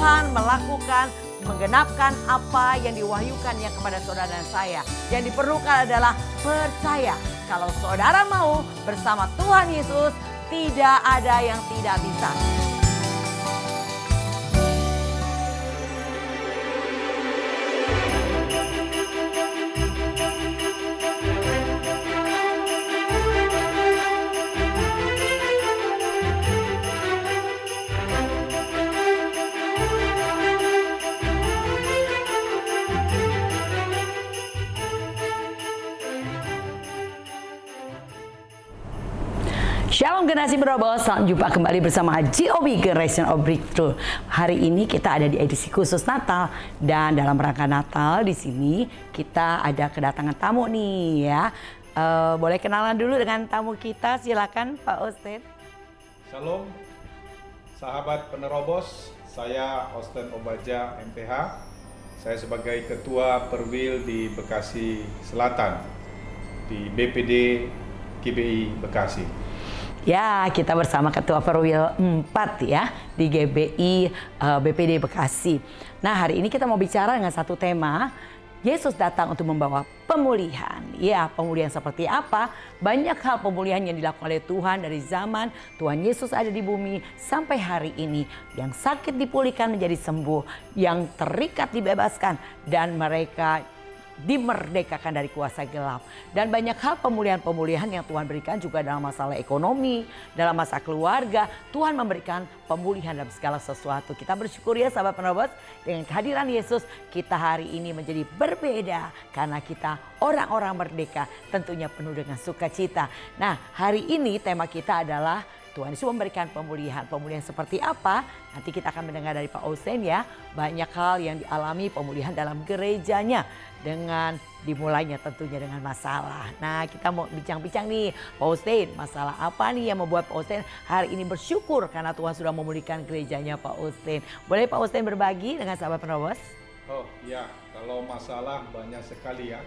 Tuhan melakukan, menggenapkan apa yang diwahyukannya kepada saudara dan saya. Yang diperlukan adalah percaya. Kalau saudara mau bersama Tuhan Yesus, tidak ada yang tidak bisa. Shalom generasi berobos, selamat jumpa kembali bersama GOB Generation of Breakthrough. Hari ini kita ada di edisi khusus Natal dan dalam rangka Natal di sini kita ada kedatangan tamu nih ya. Boleh kenalan dulu dengan tamu kita, silakan Pak Osten. Shalom, sahabat penerobos, saya Osten Obaja MPH. Saya sebagai Ketua Perwil di Bekasi Selatan di BPD GBI Bekasi. Ya, kita bersama Ketua Perwil 4 ya di GBI BPD Bekasi. Nah, hari ini kita mau bicara dengan satu tema. Yesus datang untuk membawa pemulihan. Ya, pemulihan seperti apa? Banyak hal pemulihan yang dilakukan oleh Tuhan dari zaman Tuhan Yesus ada di bumi sampai hari ini. Yang sakit dipulihkan menjadi sembuh, yang terikat dibebaskan, dan mereka dimerdekakan dari kuasa gelap. Dan banyak hal pemulihan-pemulihan yang Tuhan berikan juga dalam masalah ekonomi, dalam masalah keluarga. Tuhan memberikan pemulihan dalam segala sesuatu. Kita bersyukur ya sahabat penerobos, dengan kehadiran Yesus kita hari ini menjadi berbeda. Karena kita orang-orang merdeka, tentunya penuh dengan sukacita. Nah, hari ini tema kita adalah Tuhan Yesus memberikan pemulihan. Pemulihan seperti apa? Nanti kita akan mendengar dari Pak Osten ya. Banyak hal yang dialami pemulihan dalam gerejanya. Dengan dimulainya tentunya dengan masalah. Nah, kita mau bincang-bincang nih Pak Osten. Masalah apa nih yang membuat Pak Osten hari ini bersyukur karena Tuhan sudah memulihkan gerejanya Pak Osten. Boleh Pak Osten berbagi dengan sahabat penerobos? Oh ya, kalau masalah banyak sekali ya.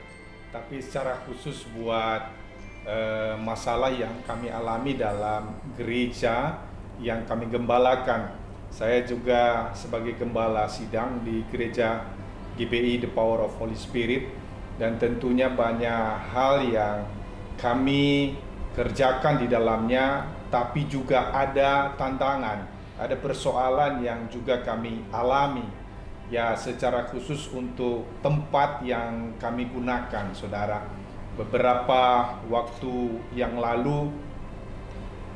Tapi secara khusus buat masalah yang kami alami dalam gereja yang kami gembalakan. Saya juga sebagai gembala sidang di gereja GBI The Power of Holy Spirit, dan tentunya banyak hal yang kami kerjakan di dalamnya, tapi juga ada tantangan, ada persoalan yang juga kami alami. Ya, secara khusus untuk tempat yang kami gunakan, saudara. Beberapa waktu yang lalu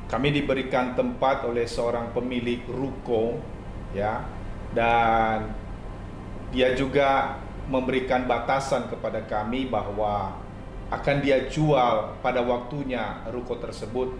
kami diberikan tempat oleh seorang pemilik ruko ya, dan dia juga memberikan batasan kepada kami bahwa akan dia jual pada waktunya ruko tersebut.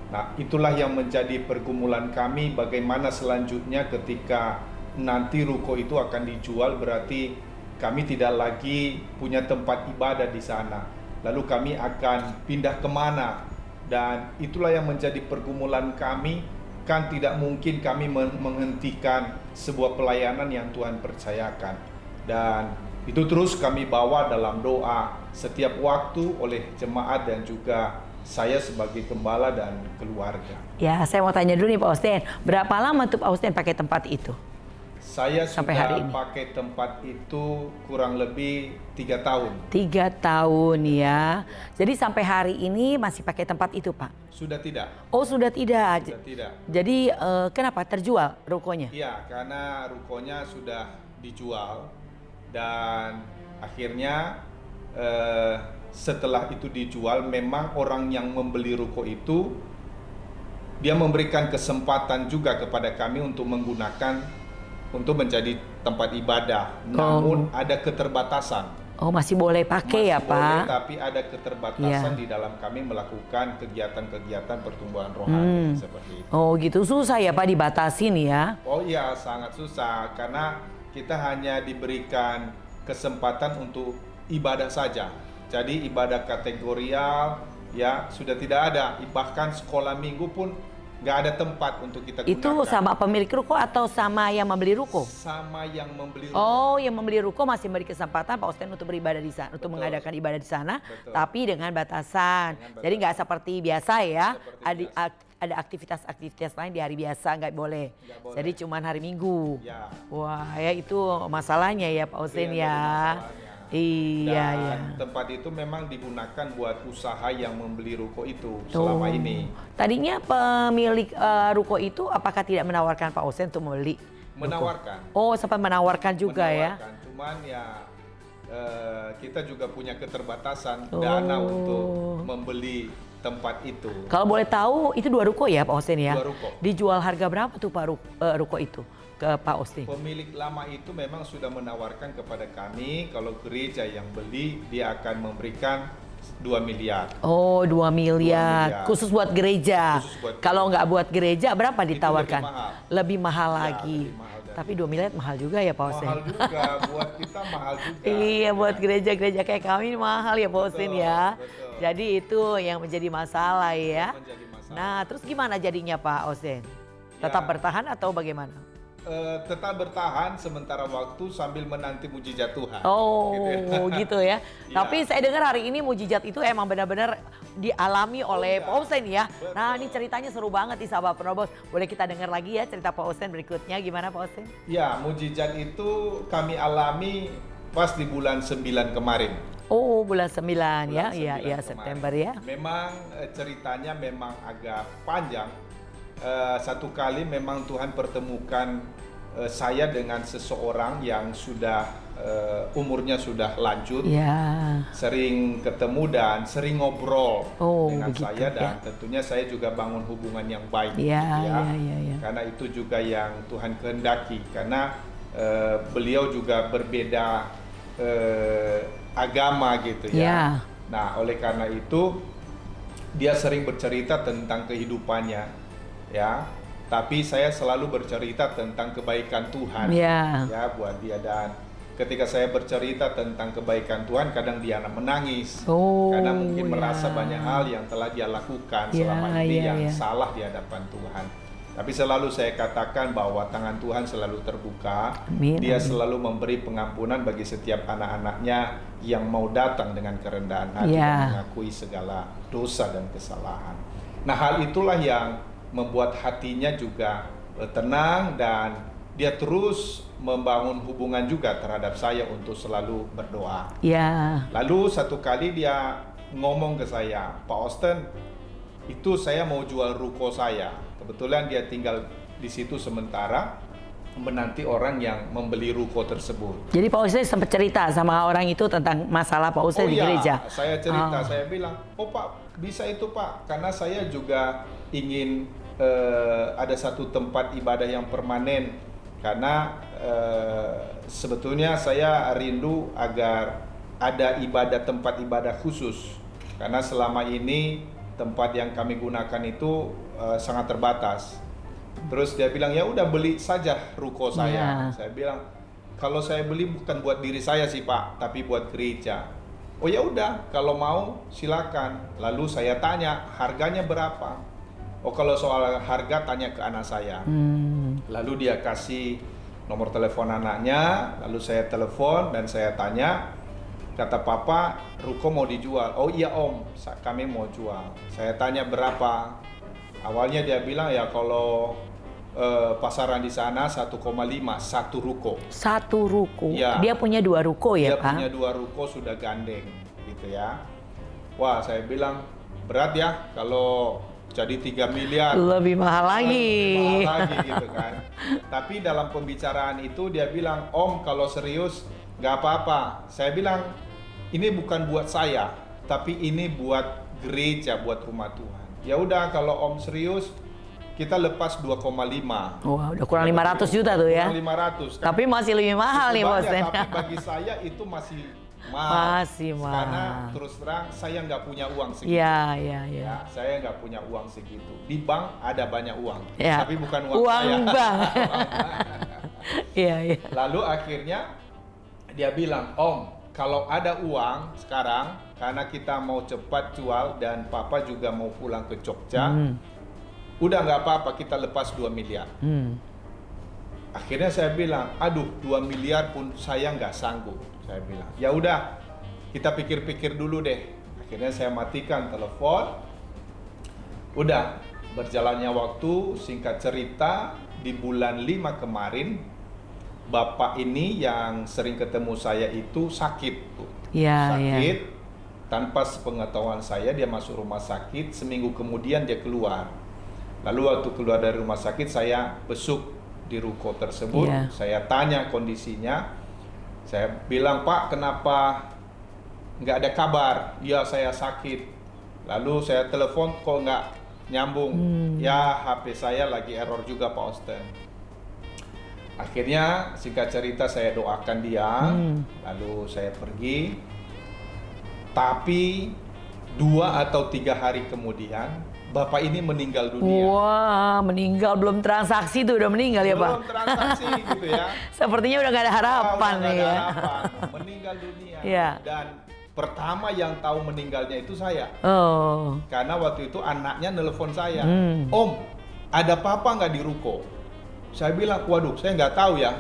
Nah, itulah yang menjadi pergumulan kami, bagaimana selanjutnya ketika nanti ruko itu akan dijual, berarti kami tidak lagi punya tempat ibadah di sana. Lalu kami akan pindah kemana? Dan itulah yang menjadi pergumulan kami. Kan tidak mungkin kami menghentikan sebuah pelayanan yang Tuhan percayakan. Dan itu terus kami bawa dalam doa setiap waktu oleh jemaat dan juga saya sebagai gembala dan keluarga. Ya, saya mau tanya dulu nih Pak Osten. Berapa lama tuh Pak Osten pakai tempat itu? Saya sampai sudah hari ini pakai tempat itu kurang lebih 3 tahun. 3 tahun ya. Jadi sampai hari ini masih pakai tempat itu Pak? Sudah tidak. Oh sudah tidak. Sudah tidak. Jadi kenapa terjual rukonya? Iya, karena rukonya sudah dijual dan akhirnya setelah itu dijual, memang orang yang membeli ruko itu dia memberikan kesempatan juga kepada kami untuk menggunakan untuk menjadi tempat ibadah. Namun ada keterbatasan. Oh, masih boleh pakai ya, Pak? Boleh, tapi ada keterbatasan di dalam kami melakukan kegiatan-kegiatan pertumbuhan rohani seperti itu. Oh, gitu. Susah ya, Pak, dibatasin ya? Oh iya, sangat susah karena kita hanya diberikan kesempatan untuk ibadah saja. Jadi ibadah kategorial ya sudah tidak ada. Bahkan sekolah minggu pun nggak ada tempat untuk kita gunakan. Itu sama pemilik ruko atau sama yang membeli ruko? Sama yang membeli ruko. Oh, yang membeli ruko masih memberi kesempatan Pak Osten untuk beribadah di sana, untuk mengadakan ibadah di sana, tapi dengan batasan. Jadi nggak seperti biasa ya, ada aktivitas-aktivitas lain di hari biasa nggak boleh. Nggak boleh. Jadi cuman hari Minggu. Ya. Wah, ya itu masalahnya ya Pak Husin Iya, ya. masalahnya. Iya, Dan iya. tempat itu memang digunakan buat usaha yang membeli ruko itu selama ini. Tadinya pemilik ruko itu apakah tidak menawarkan Pak Husin untuk membeli? Menawarkan. Oh, sempat menawarkan juga ya. Menawarkan. Cuman ya kita juga punya keterbatasan Oh. dana untuk membeli tempat itu. Kalau boleh tahu itu 2 ruko ya Pak Husin ya? 2 ruko. Dijual harga berapa tuh Pak ruko itu ke Pak Husin? Pemilik lama itu memang sudah menawarkan kepada kami kalau gereja yang beli dia akan memberikan 2 miliar. Oh, 2 miliar. 2 miliar. Khusus buat gereja. Khusus buat Kalau nggak buat gereja berapa ditawarkan? lebih mahal. Lebih mahal Ya, lagi. lebih mahal dari- Tapi 2 miliar mahal juga ya Pak Husin. Mahal juga, buat kita mahal juga. Iya, buat gereja-gereja kayak kami mahal ya Pak Husin Betul, ya. betul. Jadi itu yang menjadi masalah ya. Menjadi masalah. Nah, terus gimana jadinya Pak Husin? Tetap Ya. bertahan atau bagaimana? Tetap bertahan sementara waktu sambil menanti mujizat Tuhan. Oh, gitu ya. Iya. Tapi saya dengar hari ini mujizat itu emang benar-benar dialami oleh iya. Pak Husin ya. Betul. Nah, ini ceritanya seru banget nih sahabat Penerobos. Boleh kita dengar lagi ya cerita Pak Husin berikutnya gimana Pak Husin? Ya, mujizat itu kami alami pas di bulan 9 kemarin. Oh, bulan 9 Bulan ya. Iya, 9 iya kemarin. September ya. Memang ceritanya memang agak panjang. Satu kali memang Tuhan pertemukan saya dengan seseorang yang sudah umurnya sudah lanjut. Ya. Sering ketemu dan sering ngobrol Oh, dengan begitu, saya dan ya. tentunya saya juga bangun hubungan yang baik Ya, gitu ya, ya, ya. karena itu juga yang Tuhan kehendaki karena beliau juga berbeda agama gitu ya. Ya. Nah, oleh karena itu dia sering bercerita tentang kehidupannya ya. Tapi saya selalu bercerita tentang kebaikan Tuhan Ya. ya buat dia dan ketika saya bercerita tentang kebaikan Tuhan kadang dia menangis Oh, karena mungkin ya. merasa banyak hal yang telah dia lakukan Ya, selama ini ya, yang ya. salah di hadapan Tuhan. Tapi selalu saya katakan bahwa tangan Tuhan selalu terbuka. Amin, Dia amin. selalu memberi pengampunan bagi setiap anak-anaknya yang mau datang dengan kerendahan hati Ya. dan mengakui segala dosa dan kesalahan. Nah, hal itulah yang membuat hatinya juga tenang dan dia terus membangun hubungan juga terhadap saya untuk selalu berdoa. Ya. Lalu satu kali dia ngomong ke saya, Pak Austin, itu saya mau jual ruko saya. Kebetulan dia tinggal di situ sementara menanti orang yang membeli ruko tersebut. Jadi Pak Husin sempat cerita sama orang itu tentang masalah Pak Husin di gereja. Saya cerita, Oh. saya bilang, oh Pak, bisa itu Pak, karena saya juga ingin ada satu tempat ibadah yang permanen, karena sebetulnya saya rindu agar ada tempat ibadah khusus, karena selama ini tempat yang kami gunakan itu sangat terbatas. Terus dia bilang, ya udah beli saja ruko saya. Ya. Saya bilang, kalau saya beli bukan buat diri saya sih Pak, tapi buat gereja. Oh ya udah, kalau mau silakan. Lalu saya tanya harganya berapa. Oh kalau soal harga tanya ke anak saya. Lalu dia kasih nomor telepon anaknya. Lalu saya telepon dan saya tanya. Kata papa, ruko mau dijual. Oh iya om, kami mau jual. Saya tanya berapa. Awalnya dia bilang ya kalau pasaran di sana 1,5 satu ruko. Satu ruko. Ya. Dia punya 2 ruko ya Dia Pak? punya 2 ruko sudah gandeng gitu ya. Wah saya bilang berat ya kalau jadi 3 miliar. Lebih mahal lagi. Lebih mahal lagi gitu kan. Tapi dalam pembicaraan itu dia bilang, Om kalau serius nggak apa-apa. Saya bilang ini bukan buat saya, tapi ini buat gereja, buat rumah Tuhan. Ya udah kalau Om serius kita lepas 2,5. Wah, udah kurang 500 juta tuh ya. Kurang 500 kan. Tapi masih lebih mahal nih Cukup Bos. banyak, tapi bagi saya itu masih mahal. Masih mahal. Karena terus terang saya nggak punya uang segitu. Iya, iya, iya. Ya, saya nggak punya uang segitu. Di bank ada banyak uang, Ya. tapi bukan uang saya. bank. Iya, iya. Lalu akhirnya dia bilang, Om, kalau ada uang sekarang, karena kita mau cepat jual dan Papa juga mau pulang ke Jogja, udah nggak apa-apa kita lepas 2 miliar. Akhirnya saya bilang, aduh 2 miliar pun saya nggak sanggup. Saya bilang, ya udah kita pikir-pikir dulu deh. Akhirnya saya matikan telepon. Udah berjalannya waktu, singkat cerita, di bulan 5 kemarin, bapak ini yang sering ketemu saya itu sakit, Bu. Sakit, tanpa sepengetahuan saya dia masuk rumah sakit, seminggu kemudian dia keluar. Lalu waktu keluar dari rumah sakit, saya besuk di ruko tersebut, saya tanya kondisinya, saya bilang, Pak, kenapa nggak ada kabar? Ya, saya sakit. Lalu saya telepon, kok nggak nyambung. Ya, HP saya lagi error juga, Pak Osten. Akhirnya singkat cerita saya doakan dia, lalu saya pergi. Tapi 2 atau 3 hari kemudian bapak ini meninggal dunia. Wah, meninggal belum transaksi tuh udah meninggal ya, Pak? Belum transaksi gitu ya. Sepertinya udah gak ada harapan udah nih gak ada ya. harapan. Meninggal dunia. Iya. Dan pertama yang tahu meninggalnya itu saya. Oh. Karena waktu itu anaknya nelpon saya, Om, ada papa nggak di ruko? Saya bilang, waduh, saya nggak tahu ya.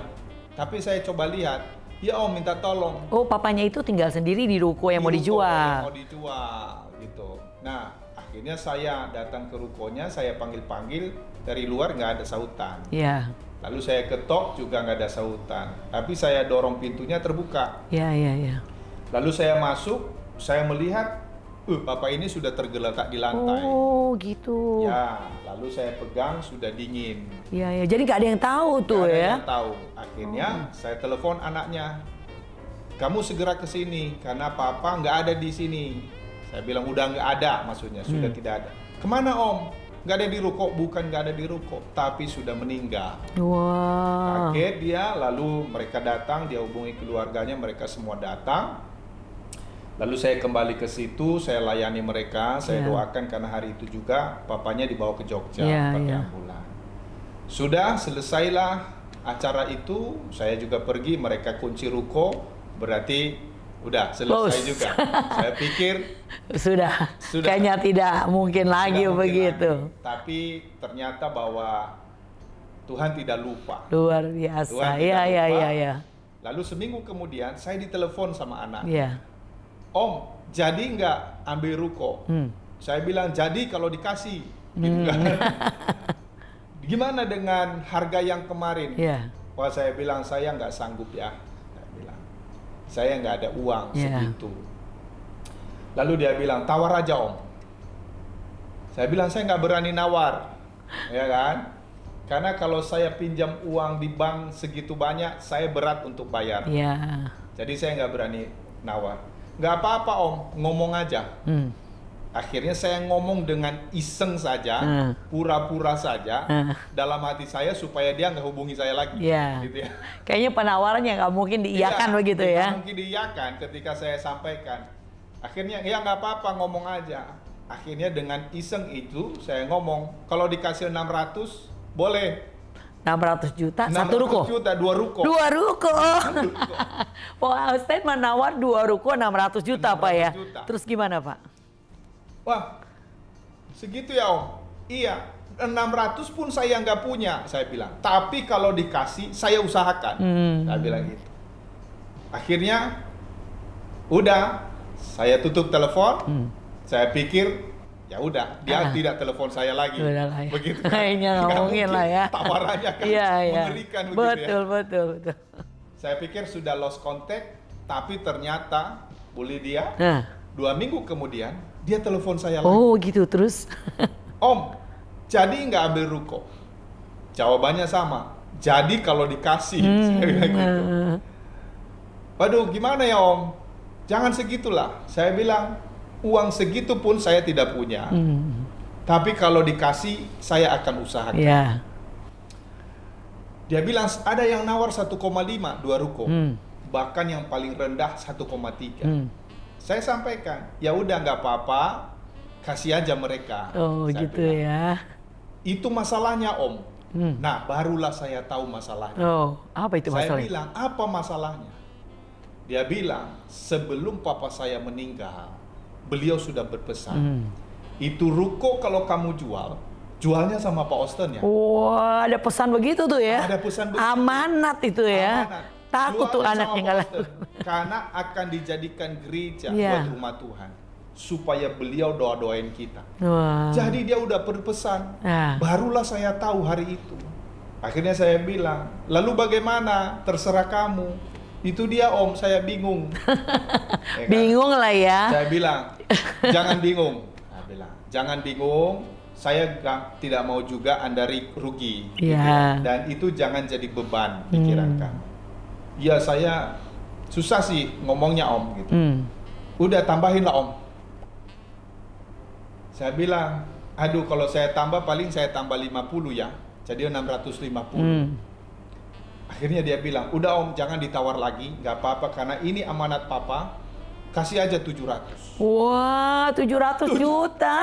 Tapi saya coba lihat, ya Om, minta tolong. Oh, papanya itu tinggal sendiri di ruko yang mau Di ruko dijual. yang mau dijual, gitu. Nah, akhirnya saya datang ke rukonya, saya panggil-panggil, dari luar nggak ada sautan. Iya. Lalu saya ketok juga nggak ada sautan. Tapi saya dorong pintunya terbuka. Iya. Lalu saya masuk, saya melihat, bapak ini sudah tergeletak di lantai. Oh, gitu. Ya, lalu saya pegang sudah dingin. Iya. Jadi nggak ada yang tahu tuh Nggak ada ya. yang tahu. Akhirnya saya telepon anaknya, kamu segera ke sini karena papa nggak ada di sini. Saya bilang udah nggak ada, maksudnya sudah tidak ada. Kemana Om? Nggak ada di ruko. Bukan nggak ada di ruko, tapi sudah meninggal. Wah. Kaget dia, lalu mereka datang, dia hubungi keluarganya, mereka semua datang. Lalu saya kembali ke situ, saya layani mereka, saya doakan karena hari itu juga papanya dibawa ke Jogja pakai ambulan. Sudah selesailah acara itu, saya juga pergi, mereka kunci ruko, berarti udah selesai juga. Saya pikir sudah. Kayaknya tidak mungkin lagi tidak mungkin begitu. lagi. Tapi ternyata bahwa Tuhan tidak lupa. Luar biasa. Tuhan tidak lupa. Iya. Lalu seminggu kemudian saya ditelepon sama anak. Iya. Om, jadi nggak ambil ruko? Saya bilang jadi kalau dikasih, gitu kan. Gimana dengan harga yang kemarin? Iya. Wah, saya bilang saya nggak sanggup ya. Saya bilang, saya nggak ada uang segitu. Lalu dia bilang tawar aja Om. Saya bilang saya nggak berani nawar, ya kan? Karena kalau saya pinjam uang di bank segitu banyak, saya berat untuk bayar. Iya. Jadi saya nggak berani nawar. Nggak apa-apa Om, ngomong aja. Akhirnya saya ngomong dengan iseng saja, pura-pura saja, dalam hati saya supaya dia nggak hubungi saya lagi. Iya. Gitu ya. Kayaknya penawarannya nggak mungkin diiyakan begitu ya. Tidak mungkin diiyakan ketika saya sampaikan. Akhirnya ya nggak apa-apa ngomong aja. Akhirnya dengan iseng itu saya ngomong, kalau dikasih 600 boleh. 600 juta, 600 satu ruko? juta, 2 ruko. 2 ruko. Pak Osten menawar 2 ruko 600 juta 600 Pak ya. juta. Terus gimana Pak? Wah, segitu ya Om? Iya, 600 pun saya nggak punya, saya bilang. Tapi kalau dikasih, saya usahakan. Saya bilang gitu. Akhirnya, udah, saya tutup telepon. Saya pikir, ya udah, dia tidak telepon saya lagi. Udahlah ya. Begitu kan? Kayaknya nggak mungkin lah ya. Tawarannya kan mengerikan begitu ya. Betul. Saya pikir sudah lost contact, tapi ternyata Bu Lydia, 2 minggu kemudian dia telepon saya lagi. Oh gitu terus. Om, jadi nggak ambil ruko? Jawabannya sama. Jadi kalau dikasih, saya bilang gitu. Waduh, gimana ya Om? Jangan segitulah. Saya bilang, uang segitu pun saya tidak punya. Tapi kalau dikasih, saya akan usahakan. Yeah. Dia bilang ada yang nawar 1,5 2 ruko. Bahkan yang paling rendah 1,3. Saya sampaikan, ya udah nggak apa-apa, kasih aja mereka. Oh saya gitu bilang. ya. Itu masalahnya Om. Nah, barulah saya tahu masalahnya. Oh, apa itu masalahnya? Saya bilang, apa masalahnya? Dia bilang, sebelum papa saya meninggal, beliau sudah berpesan, itu ruko kalau kamu jual, jualnya sama Pak Osten ya. Wah, ada pesan begitu tuh ya. Ada pesan begitu. Amanat itu ya. Amanat. Takut tuh Jualnya anaknya sama nggak Pak Osten. Karena akan dijadikan gereja Iya. buat rumah Tuhan. supaya beliau doa-doain kita. Wah. Jadi dia udah berpesan. Ah. Barulah saya tahu hari itu. Akhirnya saya bilang, lalu bagaimana? Terserah kamu. Itu dia Om, saya bingung. Ya kan? Bingung lah ya. Saya bilang, jangan bingung. Saya bilang, jangan bingung. Saya tidak mau juga Anda rugi. Gitu Iya. ya. Dan itu jangan jadi beban pikiran kamu. Ya saya susah sih ngomongnya Om. Gitu. Udah tambahin lah Om. Saya bilang, aduh kalau saya tambah paling saya tambah 50 ya. Jadi 650. Akhirnya dia bilang, udah Om jangan ditawar lagi, nggak apa-apa karena ini amanat Papa, kasih aja 700. Wah, 700 juta.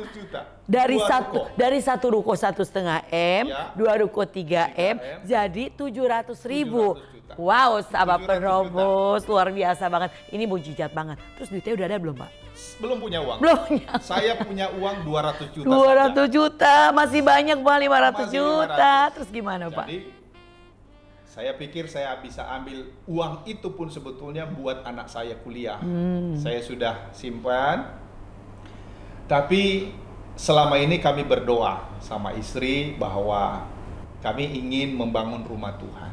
700 juta. Dari Dua satu ruko. dari satu ruko 1,5 M, Ya. 2 ruko 3 M, 3M, jadi 700.000. 700 juta. Wow, sahabat 700 Penerobos, luar biasa banget. Ini mujizat banget. Terus duitnya udah ada belum, Pak? Belum punya uang. Belum punya. Saya punya uang 200 juta 200 juta, masih banyak Pak, 500 Masih juta. 500. Terus gimana, saja. Pak? Jadi saya pikir saya bisa ambil uang itu pun sebetulnya buat anak saya kuliah. Saya sudah simpan. Tapi selama ini kami berdoa sama istri bahwa kami ingin membangun rumah Tuhan.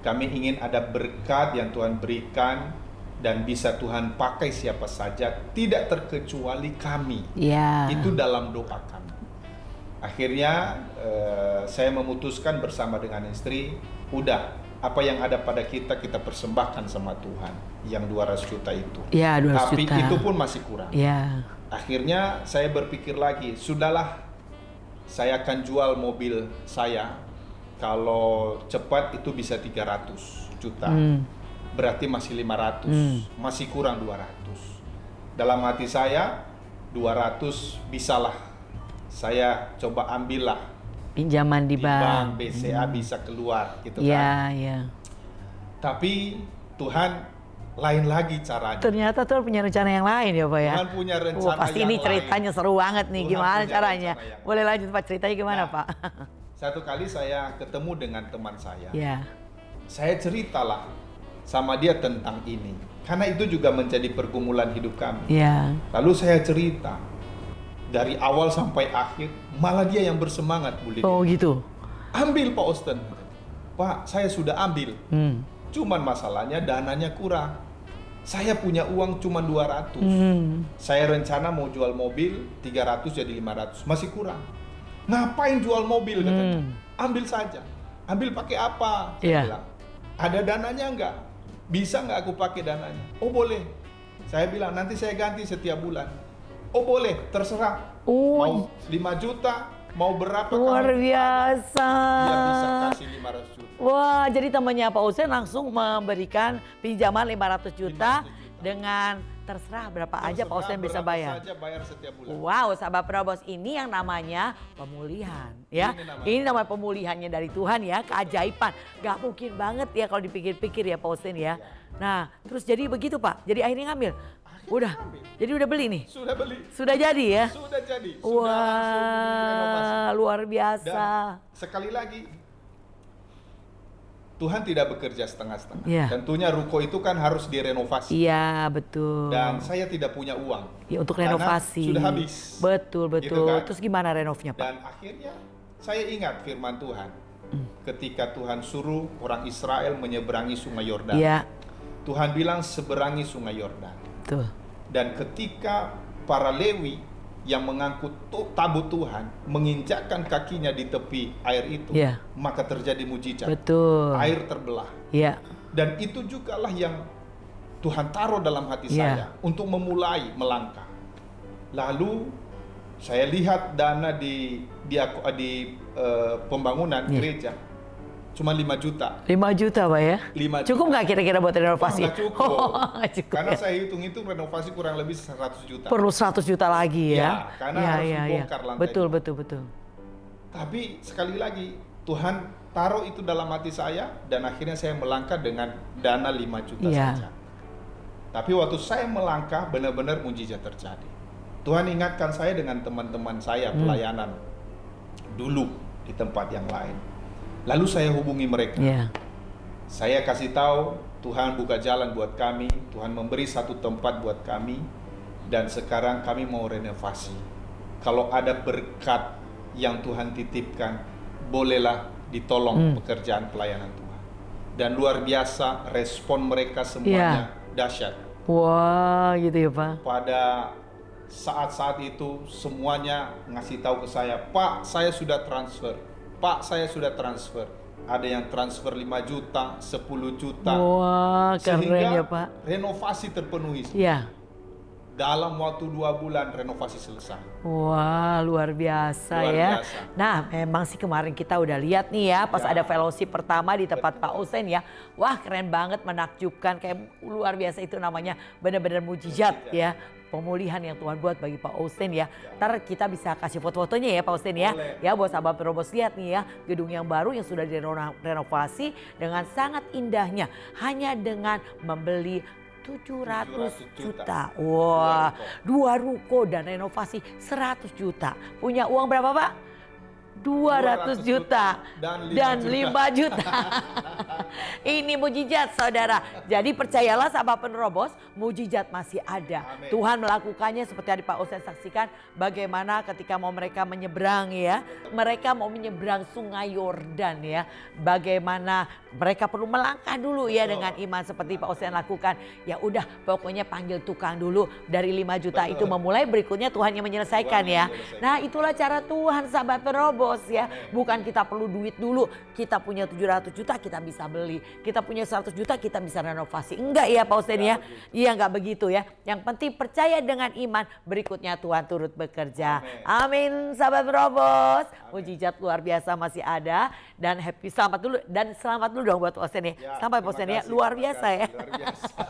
Kami ingin ada berkat yang Tuhan berikan dan bisa Tuhan pakai siapa saja, tidak terkecuali kami. Iya. Itu dalam doa kami. Akhirnya saya memutuskan bersama dengan istri, udah apa yang ada pada kita persembahkan sama Tuhan, yang 200 juta itu. Iya, 200 Tapi juta. itu pun masih kurang. Iya. Akhirnya saya berpikir lagi, sudahlah saya akan jual mobil saya. Kalau cepat itu bisa 300 juta. Berarti masih 500, masih kurang 200. Dalam hati saya 200 bisalah saya coba ambillah Pinjaman di bank. BCA bisa keluar gitu Iya, kan. iya. Tapi Tuhan lain lagi caranya. Ternyata Tuhan punya rencana yang lain ya, Pak ya. Tuhan punya rencana Pasti yang ini lain. ceritanya seru banget nih. Tuhan Gimana punya caranya? rencana yang Boleh lanjut Pak, ceritanya gimana, Nah. Pak? Satu kali saya ketemu dengan teman saya. Iya. Saya ceritalah sama dia tentang ini. Karena itu juga menjadi pergumulan hidup kami. Iya. Lalu saya cerita. Dari awal sampai akhir, malah dia yang bersemangat, Bu Lydia. Oh gitu. Ambil Pak Osten. Pak, saya sudah ambil. Hmm. Cuman masalahnya dananya kurang. Saya punya uang cuma 200. Saya rencana mau jual mobil 300 jadi 500. Masih kurang. Ngapain jual mobil katanya? Ambil saja. Ambil pakai apa? Saya Iya. bilang. Ada dananya enggak? Bisa enggak aku pakai dananya? Oh boleh. Saya bilang nanti saya ganti setiap bulan. Oh boleh, terserah. Oh. Mau 5 juta, mau berapa Luar kamu biasa. dia bisa kasih 500 juta. Wah, jadi temannya Pak Usen langsung memberikan pinjaman 500 juta 500 juta. dengan terserah berapa aja Pak Usen bisa Berapa bayar. saja bayar setiap bulan. Wow, sahabat Penerobos, ini yang namanya pemulihan ya. Ini namanya. Ini namanya pemulihannya dari Tuhan ya, keajaiban. Gak mungkin banget ya kalau dipikir-pikir ya Pak Usen ya. Nah, terus jadi begitu Pak. Jadi akhirnya ngambil. Udah. ngambil. Jadi udah beli nih. Sudah beli. Sudah jadi ya. Sudah jadi. Sudah langsung direnovasi. Wah, luar biasa. Dan sekali lagi, Tuhan tidak bekerja setengah-setengah. Iya. Tentunya ruko itu kan harus direnovasi. Iya, betul. Dan saya tidak punya uang. Ya, untuk Karena renovasi. sudah habis. Betul, betul. Gitu kan? Terus gimana renovnya, Pak? Dan akhirnya saya ingat firman Tuhan. Ketika Tuhan suruh orang Israel menyeberangi sungai Yordan. Iya, Tuhan bilang seberangi sungai Yordan. betul. Dan ketika para Lewi yang mengangkut tabut Tuhan menginjakkan kakinya di tepi air itu, Iya. maka terjadi mujizat. Betul. Air terbelah. Iya. Dan itu jugalah yang Tuhan taruh dalam hati Iya. saya untuk memulai melangkah. Lalu saya lihat dana di pembangunan Iya. gereja cuma 5 juta. 5 juta, Pak ya? 5 Cukup nggak kira-kira buat renovasi? Wah, nggak cukup. Oh, nggak cukup Karena ya. saya hitung-hitung renovasi kurang lebih 100 juta. Perlu 100 juta lagi ya? Ya, karena harus dibongkar lantai Betul, dua. betul, betul. Tapi sekali lagi Tuhan taruh itu dalam hati saya dan akhirnya saya melangkah dengan dana 5 juta Iya. saja. Tapi waktu saya melangkah benar-benar mujizat terjadi. Tuhan ingatkan saya dengan teman-teman saya pelayanan dulu di tempat yang lain. Lalu saya hubungi mereka. Iya. Saya kasih tahu Tuhan buka jalan buat kami, Tuhan memberi satu tempat buat kami dan sekarang kami mau renovasi. Kalau ada berkat yang Tuhan titipkan, bolehlah ditolong pekerjaan pelayanan Tuhan. Dan luar biasa respon mereka semuanya dahsyat. Wah, gitu ya Pak. Pada saat-saat itu semuanya ngasih tahu ke saya, Pak, saya sudah transfer. Pak, saya sudah transfer. Ada yang transfer 5 juta, 10 juta. Wah, keren Sehingga ya Pak. renovasi terpenuhi. Iya. Dalam waktu 2 bulan renovasi selesai. Wah, luar biasa Luar ya. biasa. Nah, memang sih kemarin kita udah lihat nih ya, pas Ya. ada fellowship pertama di tempat Pak Osen ya. Wah, keren banget, menakjubkan, kayak luar biasa, itu namanya benar-benar mujizat ya. Pemulihan yang Tuhan buat bagi Pak Osen ya. Ntar kita bisa kasih foto-fotonya ya Pak Osen ya. Boleh. Ya, buat sahabat Penrobos lihat nih ya, gedung yang baru yang sudah direnovasi dengan sangat indahnya. Hanya dengan membeli 700 juta. Wah, 2 ruko dan renovasi 100 juta. Punya uang berapa Pak? 200 juta dan 5 juta. Ini mujizat saudara. Jadi percayalah sahabat Penrobos, mujizat masih ada. Amin. Tuhan melakukannya seperti yang Pak Osen saksikan. Bagaimana ketika mau mereka menyeberang ya. Mereka mau menyeberang sungai Yordan ya. Bagaimana mereka perlu melangkah dulu ya dengan iman seperti Pak Osen lakukan. Ya udah, pokoknya panggil tukang dulu. Dari 5 juta itu memulai, berikutnya Tuhan yang menyelesaikan ya. Nah, itulah cara Tuhan sahabat Penrobos ya. Bukan kita perlu duit dulu. Kita punya 700 juta kita bisa beli. Kita punya 100 juta kita bisa renovasi. Enggak ya Pak Osen ya. Iya, enggak begitu ya. Yang penting percaya dengan iman, berikutnya Tuhan turut bekerja. Amin sahabat Penrobos. Mujizat luar biasa masih ada. Dan happy, selamat dulu. Dan selamat dulu dong buat Pak Osen ya. Sampai Pak Osen ya, luar biasa ya. Luar biasa.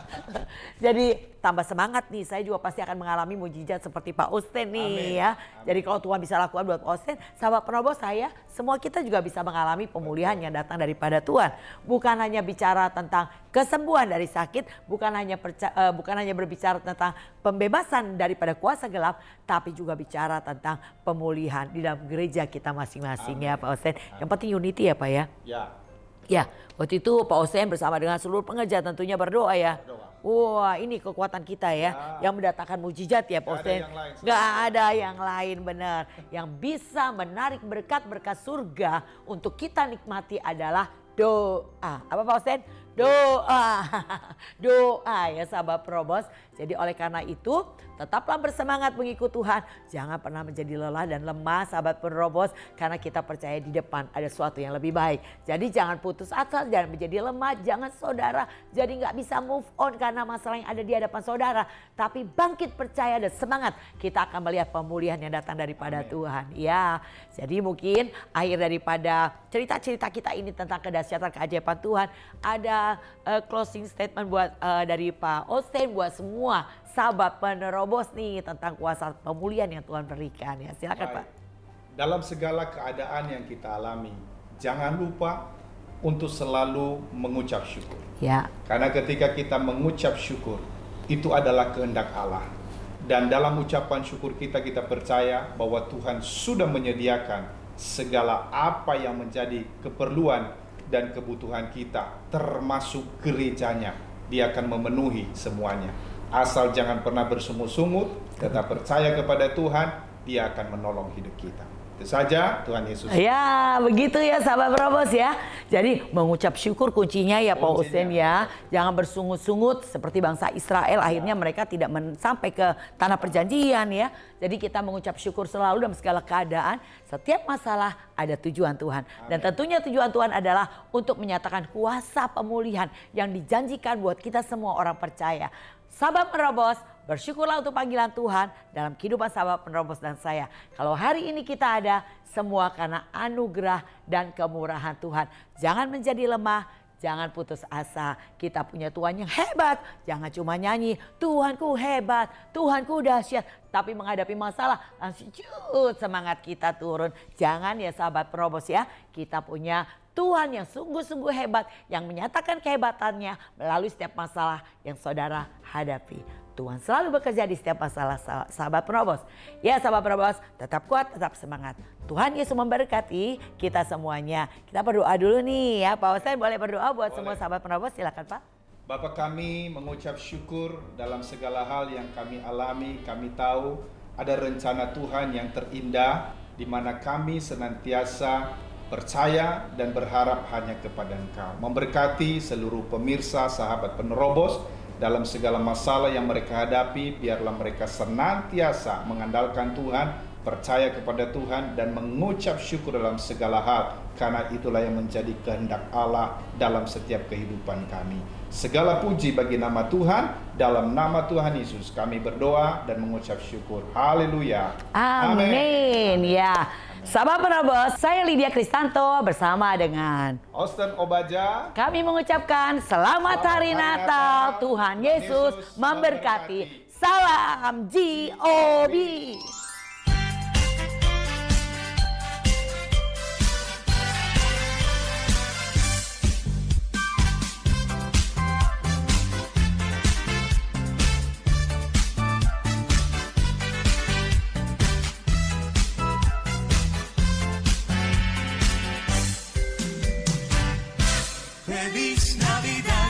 Jadi tambah semangat nih, saya juga pasti akan mengalami mujizat seperti Pak Osen nih ya. Jadi kalau Tuhan bisa lakukan buat Pak Osen, sahabat Penrobos, saya, semua kita juga bisa mengalami pemulihan yang datang daripada Tuhan. Bukan hanya bicara tentang kesembuhan dari sakit, bukan hanya berbicara tentang pembebasan daripada kuasa gelap, tapi juga bicara tentang pemulihan di dalam gereja kita masing-masing ya Pak Osen. Yang penting unity ya Pak ya. Ya. Ya, waktu itu Pak Osen bersama dengan seluruh pengerja tentunya berdoa ya. Wah, ini kekuatan kita ya, yang mendatangkan mujizat ya Pak Osen. Gak ada yang lain benar. Yang bisa menarik berkat-berkat surga untuk kita nikmati adalah doa. Apa Pak Osen? Doa. Doa ya sahabat Penrobos. Jadi oleh karena itu tetaplah bersemangat mengikut Tuhan. Jangan pernah menjadi lelah dan lemah sahabat Penrobos. Karena kita percaya di depan ada sesuatu yang lebih baik. Jadi jangan putus asa, jangan menjadi lemah. Jangan saudara jadi gak bisa move on karena masalah yang ada di hadapan saudara. Tapi bangkit percaya dan semangat. Kita akan melihat pemulihan yang datang daripada Tuhan. Ya, jadi mungkin akhir daripada cerita-cerita kita ini tentang kedahsyatan keajaiban Tuhan. Ada closing statement buat dari Pak Osen buat semua sahabat Penrobos nih tentang kuasa pemulihan yang Tuhan berikan ya. Silakan Pak. Dalam segala keadaan yang kita alami, jangan lupa untuk selalu mengucap syukur. Ya. Karena ketika kita mengucap syukur, itu adalah kehendak Allah. Dan dalam ucapan syukur kita percaya bahwa Tuhan sudah menyediakan segala apa yang menjadi keperluan dan kebutuhan kita, termasuk gerejanya. Dia akan memenuhi semuanya. Asal jangan pernah bersungut-sungut, tetap percaya kepada Tuhan, Dia akan menolong hidup kita. Itu saja, Tuhan Yesus. Ya, begitu ya sahabat Penrobos ya. Jadi mengucap syukur kuncinya ya Pak Osen ya. Jangan bersungut-sungut seperti bangsa Israel. Akhirnya mereka tidak sampai ke tanah perjanjian ya. Jadi kita mengucap syukur selalu dalam segala keadaan. Setiap masalah ada tujuan Tuhan. Dan tentunya tujuan Tuhan adalah untuk menyatakan kuasa pemulihan yang dijanjikan buat kita semua orang percaya. Sahabat Penrobos, bersyukurlah untuk panggilan Tuhan dalam kehidupan sahabat Penrobos dan saya. Kalau hari ini kita ada, semua karena anugerah dan kemurahan Tuhan. Jangan menjadi lemah, jangan putus asa. Kita punya Tuhan yang hebat. Jangan cuma nyanyi, Tuhanku hebat, Tuhanku dahsyat. Tapi menghadapi masalah, langsung semangat kita turun. Jangan ya sahabat Penrobos ya, kita punya Tuhan yang sungguh-sungguh hebat, yang menyatakan kehebatannya melalui setiap masalah yang saudara hadapi. Tuhan selalu bekerja di setiap masalah sahabat Penrobos. Ya sahabat Penrobos, tetap kuat, tetap semangat. Tuhan Yesus memberkati kita semuanya. Kita berdoa dulu nih ya. Pak Osen boleh berdoa buat semua sahabat Penrobos, silakan Pak. Bapa kami mengucap syukur dalam segala hal yang kami alami. Kami tahu ada rencana Tuhan yang terindah di mana kami senantiasa percaya dan berharap hanya kepada Engkau. Memberkati seluruh pemirsa, sahabat penerobos dalam segala masalah yang mereka hadapi. Biarlah mereka senantiasa mengandalkan Tuhan, percaya kepada Tuhan, dan mengucap syukur dalam segala hal, karena itulah yang menjadi kehendak Allah dalam setiap kehidupan kami. Segala puji bagi nama Tuhan. Dalam nama Tuhan Yesus kami berdoa dan mengucap syukur. Haleluya. Amin. Ya, sahabat penerobos, saya Lydia Kristanto bersama dengan Austin Obaja. kami mengucapkan selamat hari Natal. Tuhan Yesus memberkati. Salam GOB. Feliz Navidad.